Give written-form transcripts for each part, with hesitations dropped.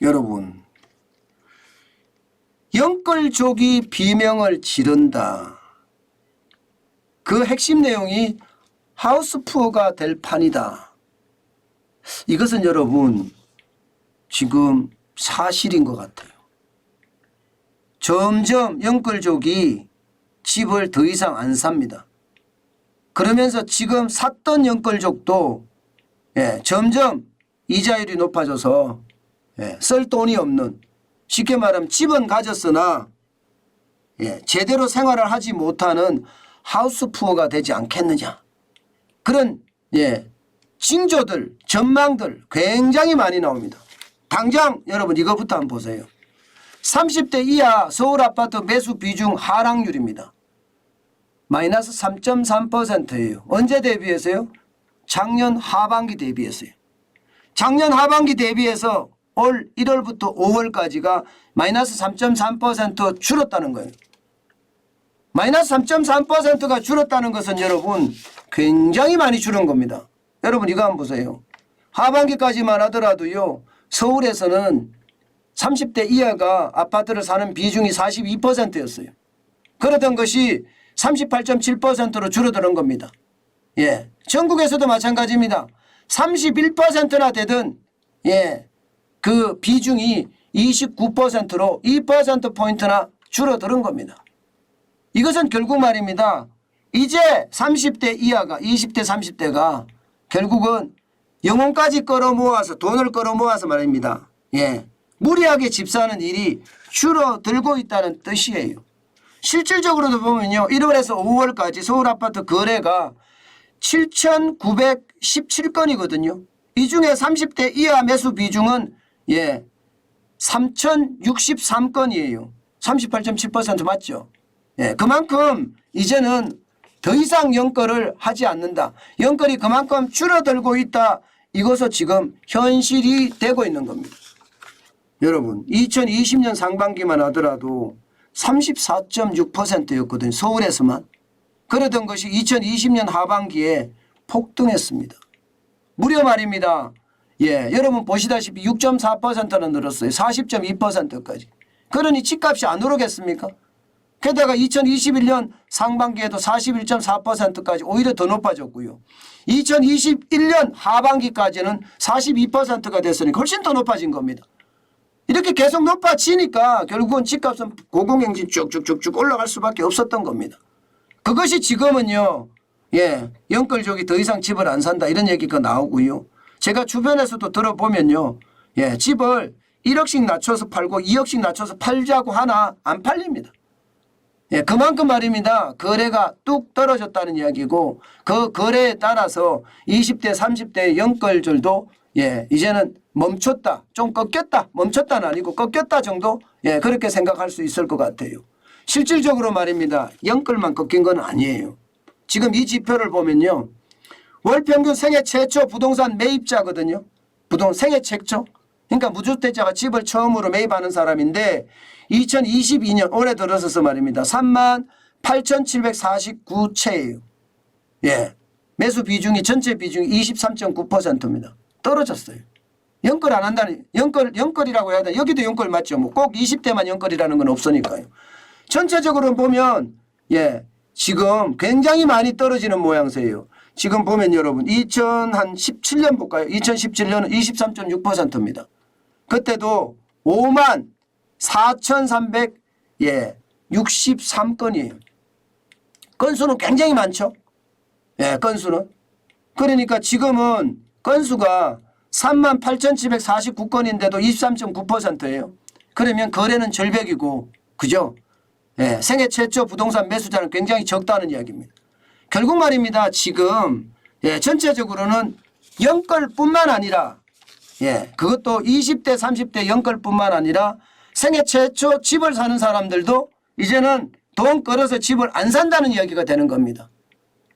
여러분, 영끌족이 비명을 지른다. 그 핵심 내용이 하우스푸어가 될 판이다. 이것은 여러분 지금 사실인 것 같아요. 점점 영끌족이 집을 더 이상 안 삽니다. 그러면서 지금 샀던 영끌족도 점점 이자율이 높아져서 쓸 돈이 없는, 쉽게 말하면 집은 가졌으나 제대로 생활을 하지 못하는 하우스푸어가 되지 않겠느냐. 그런 징조들, 전망들 굉장히 많이 나옵니다. 당장 여러분 이거부터 한번 보세요. 30대 이하 서울 아파트 매수 비중 하락률입니다. 마이너스 3.3%예요. 언제 대비해서요? 작년 하반기 대비해서요. 작년 하반기 대비해서 올 1월부터 5월까지가 마이너스 3.3% 줄었다는 거예요. 마이너스 3.3%가 줄었다는 것은 여러분 굉장히 많이 줄은 겁니다. 여러분 이거 한번 보세요. 하반기까지만 하더라도요. 서울에서는 30대 이하가 아파트를 사는 비중이 42%였어요. 그러던 것이 38.7%로 줄어드는 겁니다. 전국에서도 마찬가지입니다. 31%나 되던 그 비중이 29%로 2%포인트나 줄어드는 겁니다. 이것은 결국 말입니다. 이제 30대 이하가 20대 30대가 결국은 영혼까지 끌어모아서 돈을 끌어모아서 말입니다. 무리하게 집 사는 일이 줄어들고 있다는 뜻이에요. 실질적으로도 보면요. 1월에서 5월까지 서울 아파트 거래가 7,917건이거든요. 이 중에 30대 이하 매수 비중은 3,063건이에요. 38.7% 맞죠? 그만큼 이제는 더 이상 영끌을 하지 않는다. 영끌이 그만큼 줄어들고 있다. 이것은 지금 현실이 되고 있는 겁니다. 여러분 2020년 상반기만 하더라도 34.6%였거든요. 서울에서만. 그러던 것이 2020년 하반기에 폭등했습니다. 무려 말입니다. 여러분 보시다시피 6.4%는 늘었어요. 40.2%까지. 그러니 집값이 안 오르겠습니까? 게다가 2021년 상반기에도 41.4%까지 오히려 더 높아졌고요. 2021년 하반기까지는 42%가 됐으니 훨씬 더 높아진 겁니다. 이렇게 계속 높아지니까 결국은 집값은 고공행진 쭉쭉쭉쭉 올라갈 수밖에 없었던 겁니다. 그것이 지금은요. 영끌족이 더 이상 집을 안 산다 이런 얘기가 나오고요. 제가 주변에서도 들어보면요. 집을 1억씩 낮춰서 팔고 2억씩 낮춰서 팔자고 하나 안 팔립니다. 그만큼 말입니다. 거래가 뚝 떨어졌다는 이야기고 그 거래에 따라서 20대 30대 영끌들도 이제는 멈췄다. 좀 꺾였다. 멈췄다는 아니고 꺾였다 정도 그렇게 생각할 수 있을 것 같아요. 실질적으로 말입니다. 영끌만 꺾인 건 아니에요. 지금 이 지표를 보면요. 월평균 생애 최초 부동산 매입자거든요. 생애 최초. 그러니까 무주택자가 집을 처음으로 매입하는 사람인데 2022년 올해 들어서서 말입니다. 38,749채예요. 매수 비중이 전체 비중이 23.9%입니다. 떨어졌어요. 영끌 안 한다는 영끌이라고 해야 되나? 여기도 영끌 맞죠. 뭐 꼭 20대만 영끌이라는 건 없으니까요. 전체적으로 보면 지금 굉장히 많이 떨어지는 모양새예요. 지금 보면 여러분 2017년 볼까요? 2017년은 23.6%입니다. 그때도 5만 4,363건이에요. 건수는 굉장히 많죠. 건수는. 그러니까 지금은 건수가 38,749건인데도 23.9%예요. 그러면 거래는 절벽이고, 그죠? 생애 최초 부동산 매수자는 굉장히 적다는 이야기입니다. 결국 말입니다. 지금 전체적으로는 영끌뿐만 아니라 그것도 20대 30대 영끌뿐만 아니라 생애 최초 집을 사는 사람들도 이제는 돈 끌어서 집을 안 산다는 이야기가 되는 겁니다.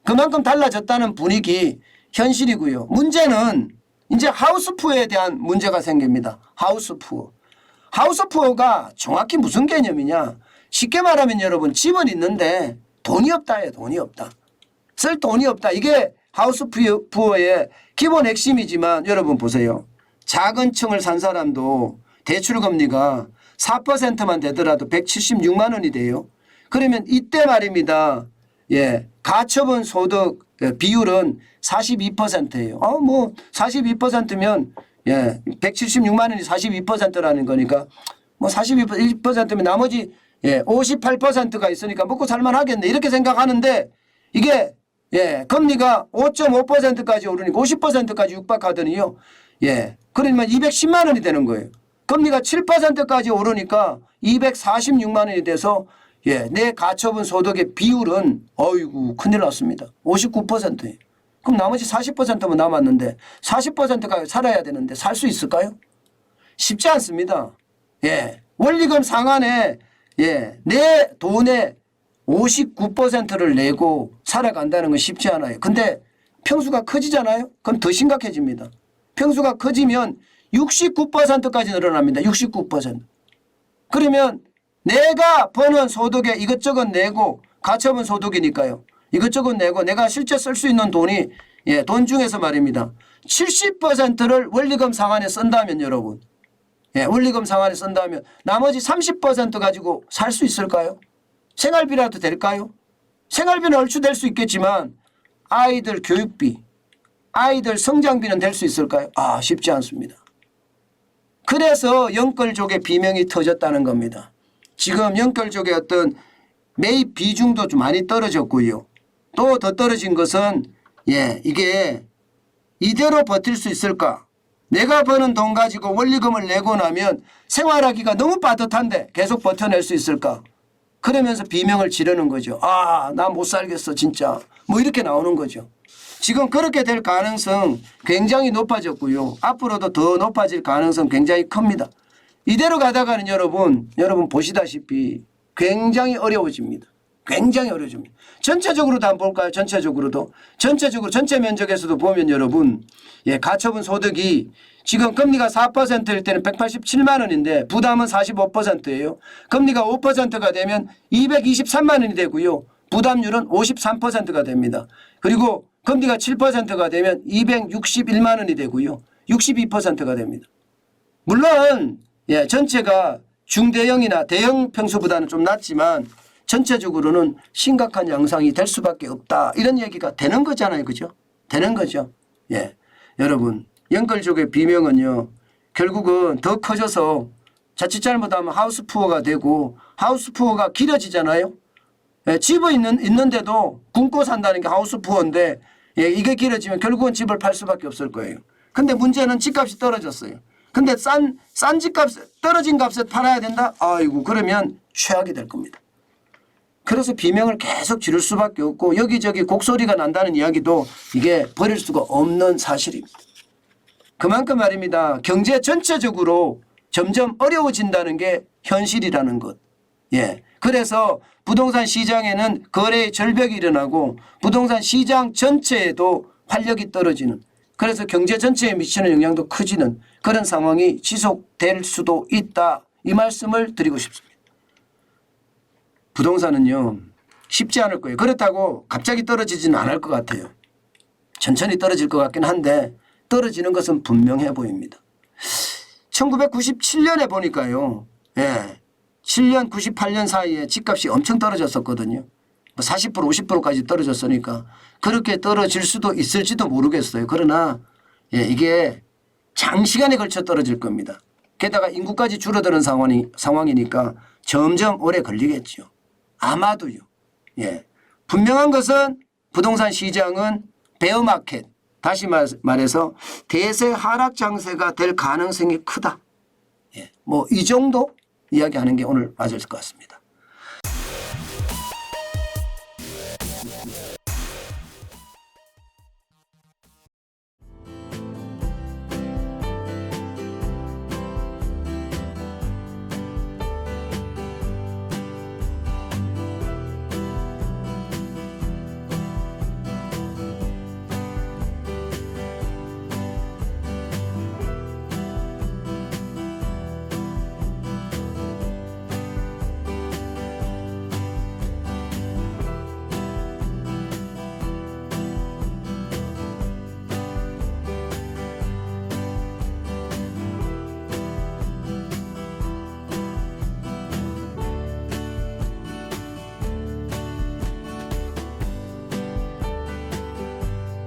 그만큼 달라졌다는 분위기 현실이고요. 문제는 이제 하우스푸어에 대한 문제가 생깁니다. 하우스푸어. 하우스푸어가 정확히 무슨 개념이냐. 쉽게 말하면 여러분 집은 있는데 돈이 없다예요. 돈이 없다. 쓸 돈이 없다. 이게 하우스푸어의 기본 핵심이지만 여러분 보세요. 작은 층을 산 사람도 대출금리가 4%만 되더라도 176만 원이 돼요. 그러면 이때 말입니다. 예, 가처분 소득 비율은 42%예요. 뭐 42%면 예, 176만 원이 42%라는 거니까 뭐 42%면 나머지 예, 58%가 있으니까 먹고 살만 하겠네. 이렇게 생각하는데 이게 예, 금리가 5.5%까지 오르니까 50%까지 육박하더니요. 예, 그러면 210만 원이 되는 거예요. 금리가 7%까지 오르니까 246만 원이 돼서 예, 내 가처분 소득의 비율은 어이구 큰일 났습니다. 59%예요. 그럼 나머지 40%만 남았는데 40%가 살아야 되는데 살 수 있을까요? 쉽지 않습니다. 예, 원리금 상환에 예, 내 돈의 59%를 내고 살아간다는 건 쉽지 않아요. 근데 평수가 커지잖아요. 그럼 더 심각해집니다. 평수가 커지면 69%까지 늘어납니다. 69%. 그러면 내가 버는 소득에 이것저것 내고 가처분 소득이니까요. 이것저것 내고 내가 실제 쓸 수 있는 돈이 예, 돈 중에서 말입니다. 70%를 원리금 상환에 쓴다면 여러분. 예, 원리금 상환에 쓴다면 나머지 30% 가지고 살 수 있을까요? 생활비라도 될까요? 생활비는 얼추 될 수 있겠지만 아이들 교육비, 아이들 성장비는 될 수 있을까요? 쉽지 않습니다. 그래서 연끌족의 비명이 터졌다는 겁니다. 지금 연끌족의 어떤 매입 비중도 좀 많이 떨어졌고요. 또 더 떨어진 것은 예, 이게 이대로 버틸 수 있을까? 내가 버는 돈 가지고 원리금을 내고 나면 생활하기가 너무 빠듯한데 계속 버텨낼 수 있을까? 그러면서 비명을 지르는 거죠. 나 못 살겠어 진짜. 뭐 이렇게 나오는 거죠. 지금 그렇게 될 가능성 굉장히 높아졌고요. 앞으로도 더 높아질 가능성 굉장히 큽니다. 이대로 가다가는 여러분 보시다시피 굉장히 어려워집니다. 굉장히 어려워집니다. 전체적으로도 한번 볼까요? 전체적으로 전체 면적에서도 보면 여러분 예, 가처분 소득이 지금 금리가 4%일 때는 187만 원인데 부담은 45%예요. 금리가 5%가 되면 223만 원이 되고요. 부담률은 53%가 됩니다. 그리고 금리가 7%가 되면 261만 원이 되고요. 62%가 됩니다. 물론 예, 전체가 중대형이나 대형 평수보다는 좀 낮지만 전체적으로는 심각한 양상이 될 수밖에 없다. 이런 얘기가 되는 거잖아요. 그죠? 되는 거죠. 예, 여러분 연끌족의 비명은요. 결국은 더 커져서 자칫 잘못하면 하우스푸어가 되고 하우스푸어가 길어지잖아요. 예, 집은 있는데도 굶고 산다는 게 하우스푸어인데 예, 이게 길어지면 결국은 집을 팔 수밖에 없을 거예요. 근데 문제는 집값이 떨어졌어요. 근데 싼 집값 떨어진 값에 팔아야 된다? 아이고 그러면 최악이 될 겁니다. 그래서 비명을 계속 지를 수밖에 없고 여기저기 곡소리가 난다는 이야기도 이게 버릴 수가 없는 사실입니다. 그만큼 말입니다. 경제 전체적으로 점점 어려워진다는 게 현실이라는 것. 예. 그래서 부동산 시장에는 거래의 절벽이 일어나고 부동산 시장 전체에도 활력이 떨어지는 그래서 경제 전체에 미치는 영향도 커지는 그런 상황이 지속될 수도 있다. 이 말씀을 드리고 싶습니다. 부동산은요. 쉽지 않을 거예요. 그렇다고 갑자기 떨어지지는 않을 것 같아요. 천천히 떨어질 것 같긴 한데 떨어지는 것은 분명해 보입니다. 1997년에 보니까요. 예, 7년 98년 사이에 집값이 엄청 떨어졌었거든요. 40% 50%까지 떨어졌으니까 그렇게 떨어질 수도 있을지도 모르겠어요. 그러나 예, 이게 장시간에 걸쳐 떨어질 겁니다. 게다가 인구까지 줄어드는 상황이니까 점점 오래 걸리겠죠. 아마도요. 예, 분명한 것은 부동산 시장은 베어마켓 다시 말해서 대세 하락 장세가 될 가능성이 크다. 예, 뭐 이 정도 이야기하는 게 오늘 맞을 것 같습니다.